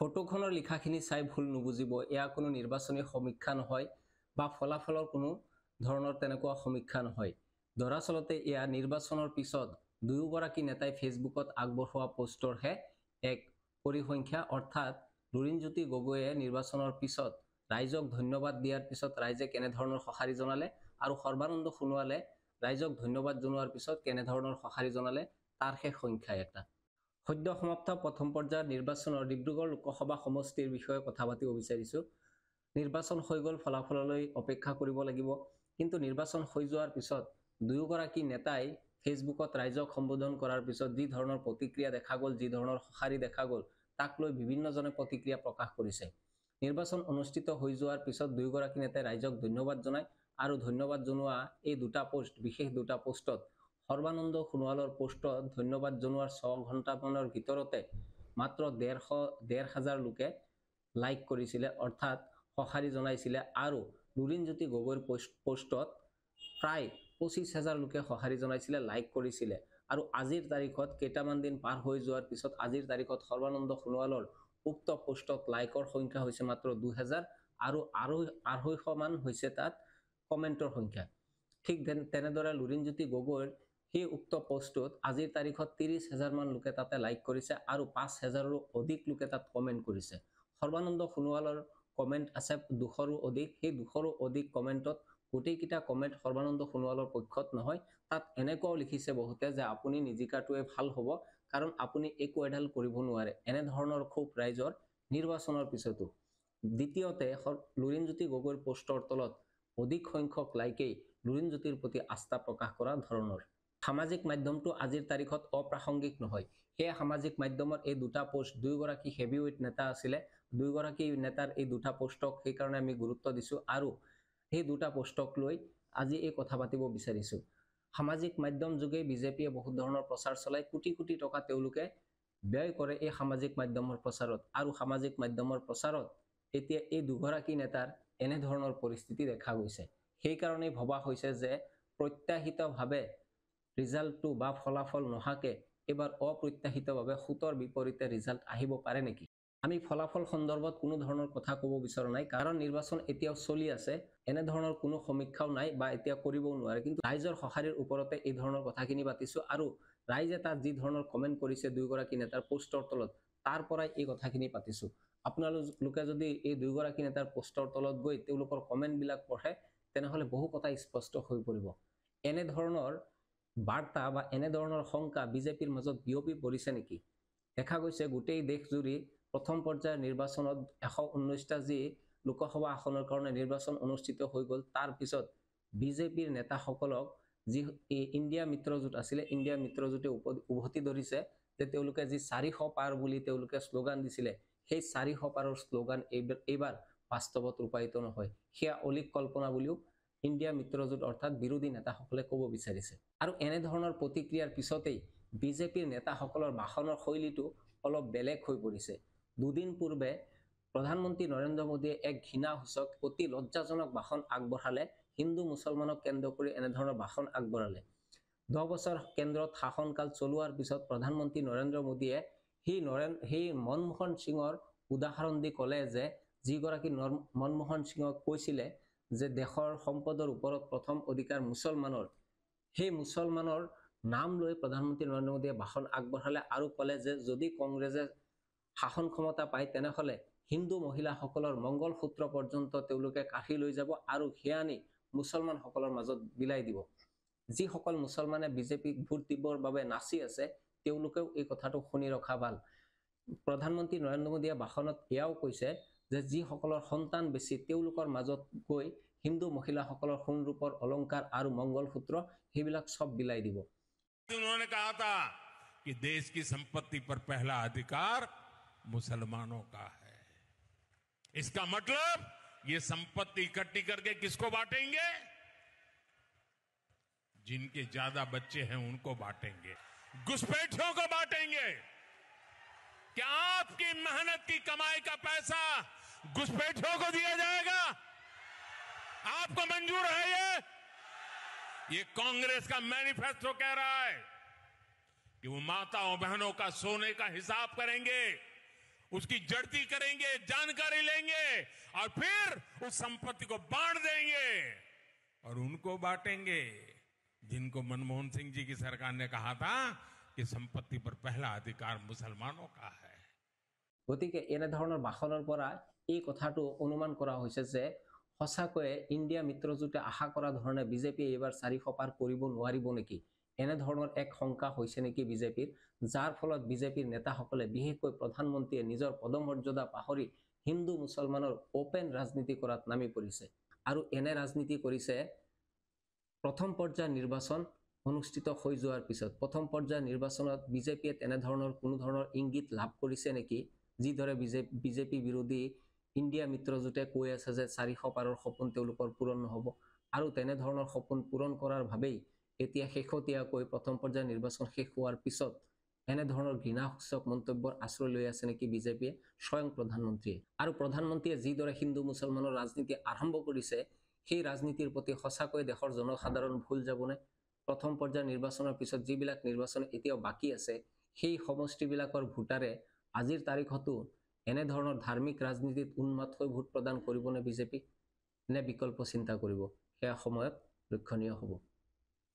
ফটোখনৰ লিখাখিনি চাই ভুল নুবুজিব, এয়া কোনো নিৰ্বাচনী সমীক্ষা নহয় বা ফলাফলৰ কোনো ধৰণৰ তেনেকুৱা সমীক্ষা নহয়। দৰাচলতে এয়া নিৰ্বাচনৰ পিছত দুয়োগৰাকী নেতাই ফেচবুকত আগবঢ়োৱা পোষ্টৰহে এক পৰিসংখ্যা। অৰ্থাৎ লুৰিণজ্যোতি গগৈয়ে নিৰ্বাচনৰ পিছত ৰাইজক ধন্যবাদ দিয়াৰ পিছত ৰাইজে কেনেধৰণৰ সঁহাৰি জনালে আৰু সৰ্বানন্দ সোণোৱালে ৰাইজক ধন্যবাদ জনোৱাৰ পিছত কেনেধৰণৰ সঁহাৰি জনালে তাৰ শেষ সংখ্যা এটা। সদ্য সমাপ্ত প্ৰথম পৰ্যায়ৰ নিৰ্বাচনৰ ডিব্ৰুগড় লোকসভা সমষ্টিৰ বিষয়ে কথা পাতিব বিচাৰিছো। নিৰ্বাচন হৈ গ'ল, ফলাফললৈ অপেক্ষা কৰিব লাগিব। কিন্তু নিৰ্বাচন হৈ যোৱাৰ পিছত দুয়োগৰাকী নেতাই ফেচবুকত ৰাইজক সম্বোধন কৰাৰ পিছত যি ধৰণৰ প্ৰতিক্ৰিয়া দেখা গ'ল, যি ধৰণৰ সঁহাৰি দেখা গ'ল, তাক লৈ বিভিন্নজনে প্ৰতিক্ৰিয়া প্ৰকাশ কৰিছে। নিৰ্বাচন অনুষ্ঠিত হৈ যোৱাৰ পিছত দুয়োগৰাকী নেতাই ৰাইজক ধন্যবাদ জনায় আৰু ধন্যবাদ জনোৱা এই দুটা পোষ্ট, বিশেষ দুটা পোষ্টত সৰ্বানন্দ সোণোৱালৰ পোষ্টত ধন্যবাদ জনোৱাৰ 6 ঘণ্টামানৰ ভিতৰতে মাত্ৰ 1,500 লোকে লাইক কৰিছিলে, অৰ্থাৎ সঁহাৰি জনাইছিলে। আৰু লুৰিণজ্যোতি গগৈৰ পোষ্টত প্ৰায় 25,000 লোকে সঁহাৰি জনাইছিলে, লাইক কৰিছিলে। আৰু আজিৰ তাৰিখত কেইটামান দিন পাৰ হৈ যোৱাৰ পিছত আজিৰ তাৰিখত সৰ্বানন্দ সোণোৱালৰ উক্ত পোষ্টত লাইকৰ সংখ্যা হৈছে মাত্ৰ 2,000 আৰু 250 মান হৈছে তাত কমেণ্টৰ সংখ্যা। ঠিক তেনেদৰে লুৰিণজ্যোতি গগৈৰ সেই উক্ত পোষ্টটোত আজিৰ তাৰিখত 30,000 মান লোকে তাতে লাইক কৰিছে আৰু 5,000ৰো অধিক লোকে তাত কমেণ্ট কৰিছে। সৰ্বানন্দ সোণোৱালৰ কমেণ্ট আছে 200ৰো অধিক। সেই 200ৰো অধিক কমেণ্টত গোটেইকেইটা কমেণ্ট সৰ্বানন্দ সোণোৱালৰ পক্ষত নহয়। তাত এনেকুৱাও লিখিছে বহুতে যে আপুনি নিজিকাটোৱে ভাল হ'ব, কাৰণ আপুনি একো এডাল কৰিব নোৱাৰে। এনেধৰণৰ ক্ষোভ ৰাইজৰ নিৰ্বাচনৰ পিছতো। দ্বিতীয়তে লুৰিণজ্যোতি গগৈৰ পোষ্টৰ তলত অধিক সংখ্যক লাইকেই লুৰিণজ্যোতিৰ প্ৰতি আস্থা প্ৰকাশ কৰা ধৰণৰ। সামাজিক মাধ্যমটো আজিৰ তাৰিখত অপ্ৰাসংগিক নহয়। সেয়ে সামাজিক মাধ্যমৰ এই দুটা পোষ্ট, দুয়োগৰাকী হেভিৱেইট নেতা আছিলে, দুয়োগৰাকী নেতাৰ এই দুটা পোষ্টক সেইকাৰণে আমি গুৰুত্ব দিছোঁ আৰু সেই দুটা পোষ্টক লৈ আজি এই কথা পাতিব বিচাৰিছোঁ। সামাজিক মাধ্যম যোগে বিজেপিয়ে বহুত ধৰণৰ প্ৰচাৰ চলায়, কোটি কোটি টকা তেওঁলোকে ব্যয় কৰে এই সামাজিক মাধ্যমৰ প্ৰচাৰত। আৰু সামাজিক মাধ্যমৰ প্ৰচাৰত এতিয়া এই দুগৰাকী নেতাৰ এনেধৰণৰ পৰিস্থিতি দেখা গৈছে। সেইকাৰণেই ভবা হৈছে যে প্ৰত্যাশিতভাৱে ৰিজাল্টটো বা ফলাফল নহাকে এবাৰ অপ্ৰত্যাশিতভাৱে সুতৰ বিপৰীতে ৰিজাল্ট আহিব পাৰে নেকি। আমি ফলাফল সন্দৰ্ভত কোনো ধৰণৰ কথা ক'ব বিচৰা নাই, কাৰণ নিৰ্বাচন এতিয়াও চলি আছে। এনেধৰণৰ কোনো সমীক্ষাও নাই বা এতিয়া কৰিবও নোৱাৰে। কিন্তু ৰাইজৰ সঁহাৰিৰ ওপৰতে এই ধৰণৰ কথাখিনি পাতিছোঁ আৰু ৰাইজে তাত যি ধৰণৰ কমেণ্ট কৰিছে দুয়োগৰাকী নেতাৰ পোষ্টৰ তলত, তাৰ পৰাই এই কথাখিনি পাতিছোঁ। আপোনালোকে যদি এই দুয়োগৰাকী নেতাৰ পোষ্টৰ তলত গৈ তেওঁলোকৰ কমেণ্টবিলাক পঢ়ে, তেনেহ'লে বহু কথা স্পষ্ট হৈ পৰিব। এনেধৰণৰ বাৰ্তা বা এনেধৰণৰ শংকা বিজেপিৰ মাজত বিয়পি পৰিছে নেকি। দেখা গৈছে গোটেই দেশজুৰি প্ৰথম পৰ্যায়ৰ নিৰ্বাচনত 119টা যি লোকসভা আসনৰ কাৰণে নিৰ্বাচন অনুষ্ঠিত হৈ গ'ল, তাৰ পিছত বিজেপিৰ নেতাসকলক যি ইণ্ডিয়া মিত্ৰজোঁট আছিলে, ইণ্ডিয়া মিত্ৰজোঁটে উভতি ধৰিছে যে তেওঁলোকে যি 400 পাৰ বুলি তেওঁলোকে শ্লোগান দিছিলে, সেই 400 পাৰৰ শ্লোগান এইবাৰ বাস্তৱত ৰূপায়িত নহয়। সেয়া অলিক কল্পনা বুলিও ইণ্ডিয়া মিত্ৰজোঁট অৰ্থাৎ বিৰোধী নেতাসকলে ক'ব বিচাৰিছে। আৰু এনেধৰণৰ প্ৰতিক্ৰিয়াৰ পিছতেই বিজেপিৰ নেতাসকলৰ ভাষণৰ শৈলীটো অলপ বেলেগ হৈ পৰিছে। দুদিন পূৰ্বে প্ৰধানমন্ত্ৰী নৰেন্দ্ৰ মোদীয়ে এক ঘৃণাসূচক অতি লজ্জাজনক ভাষণ আগবঢ়ালে। হিন্দু মুছলমানক কেন্দ্ৰ কৰি এনেধৰণৰ ভাষণ আগবঢ়ালে। 10 বছৰ কেন্দ্ৰত শাসনকাল চলোৱাৰ পিছত প্ৰধানমন্ত্ৰী নৰেন্দ্ৰ মোদীয়ে সেই মনমোহন সিঙৰ উদাহৰণ দি ক'লে যে যিগৰাকী মনমোহন সিঙক কৈছিলে যে দেশৰ সম্পদৰ ওপৰত প্ৰথম অধিকাৰ মুছলমানৰ, সেই মুছলমানৰ নাম লৈ প্ৰধানমন্ত্ৰী নৰেন্দ্ৰ মোদীয়ে ভাষণ আগবঢ়ালে আৰু ক'লে যে যদি কংগ্ৰেছে শাসন ক্ষমতা পায় তেনেহ'লে হিন্দু মহিলাসকলৰ মংগল সূত্ৰ পৰ্যন্ত তেওঁলোকে কাঢ়ি লৈ যাব আৰু সেয়া আনি মুছলমানসকলৰ মাজত বিলাই দিব। যিসকল মুছলমানে বিজেপিক ভোট দিবৰ বাবে নাচি আছে, তেওঁলোকেও এই কথাটো শুনি ৰখা ভাল। প্ৰধানমন্ত্ৰী নৰেন্দ্ৰ মোদীয়ে ভাষণত এয়াও কৈছে যে যিসকলৰ সন্তান বেছি তেওঁলোকৰ মাজত গৈ হিন্দু মহিলাসকলৰ সোণ ৰূপৰ অলংকাৰ আৰু মংগল সূত্ৰ সেইবিলাক সব বিলাই দিব। उन्होंने कहा था कि देश की संपत्ति पर पहला अधिकार मुसलमानों का है। इसका मतलब ये संपत्ति इकट्ठी करके किसको बांटेंगे? जिनके ज्यादा बच्चे हैं उनको बांटेंगे, घुसपैठियों को बांटेंगे। क्या आपकी मेहनत की कमाई का पैसा घुसपैठियों को दिया जाएगा? आपको मंजूर है ये कांग्रेस का मैनिफेस्टो कह रहा है कि वो माताओं बहनों का सोने का हिसाब करेंगे, उसकी जड़ती करेंगे, जानकारी लेंगे और फिर उस संपत्ति को बांट देंगे और उनको बांटेंगे जिनको मनमोहन सिंह जी की सरकार ने कहा था कि संपत्ति पर पहला अधिकार मुसलमानों का है। গতিকে এনেধৰণৰ ভাষণৰ পৰা এই কথাটো অনুমান কৰা হৈছে যে সঁচাকৈয়ে ইণ্ডিয়া মিত্ৰজোঁটে আশা কৰা ধৰণে বিজেপি এইবাৰ 400 পাৰ কৰিব নোৱাৰিব নেকি, এনেধৰণৰ এক শংকা হৈছে নেকি বিজেপিৰ, যাৰ ফলত বিজেপিৰ নেতাসকলে বিশেষকৈ প্ৰধানমন্ত্ৰীয়ে নিজৰ পদমৰ্যাদা পাহৰি হিন্দু মুছলমানৰ ওপেন ৰাজনীতি কৰাত নামি পৰিছে। আৰু এনে ৰাজনীতি কৰিছে প্ৰথম পৰ্যায়ৰ নিৰ্বাচন অনুষ্ঠিত হৈ যোৱাৰ পিছত। প্ৰথম পৰ্যায়ৰ নিৰ্বাচনত বিজেপিয়ে তেনেধৰণৰ কোনো ধৰণৰ ইংগিত লাভ কৰিছে নেকি, যিদৰে বিজেপি বিৰোধী ইণ্ডিয়া মিত্ৰজোঁটে কৈ আছে যে 400 পাৰৰ সপোন তেওঁলোকৰ পূৰণ নহ'ব, আৰু তেনেধৰণৰ সপোন পূৰণ কৰাৰ ভাৱেই এতিয়া শেহতীয়াকৈ প্ৰথম পৰ্যায়ৰ নিৰ্বাচন শেষ হোৱাৰ পিছত এনেধৰণৰ ঘৃণাসূচক মন্তব্যৰ আশ্ৰয় লৈ আছে নেকি বিজেপিয়ে, স্বয়ং প্ৰধানমন্ত্ৰীয়ে। আৰু প্ৰধানমন্ত্ৰীয়ে যিদৰে হিন্দু মুছলমানৰ ৰাজনীতি আৰম্ভ কৰিছে সেই ৰাজনীতিৰ প্ৰতি সঁচাকৈ দেশৰ জনসাধাৰণ ভুল যাবনে? প্ৰথম পৰ্যায়ৰ নিৰ্বাচনৰ পিছত যিবিলাক নিৰ্বাচন এতিয়াও বাকী আছে সেই সমষ্টিবিলাকৰ ভোটাৰে আজিৰ তাৰিখতো এনেধৰণৰ ধাৰ্মিক ৰাজনীতিত উন্মাদ হৈ ভোট প্ৰদান কৰিবনে বিজেপি, নে বিকল্প চিন্তা কৰিব, সেয়া সময়ত লক্ষণীয় হ'ব।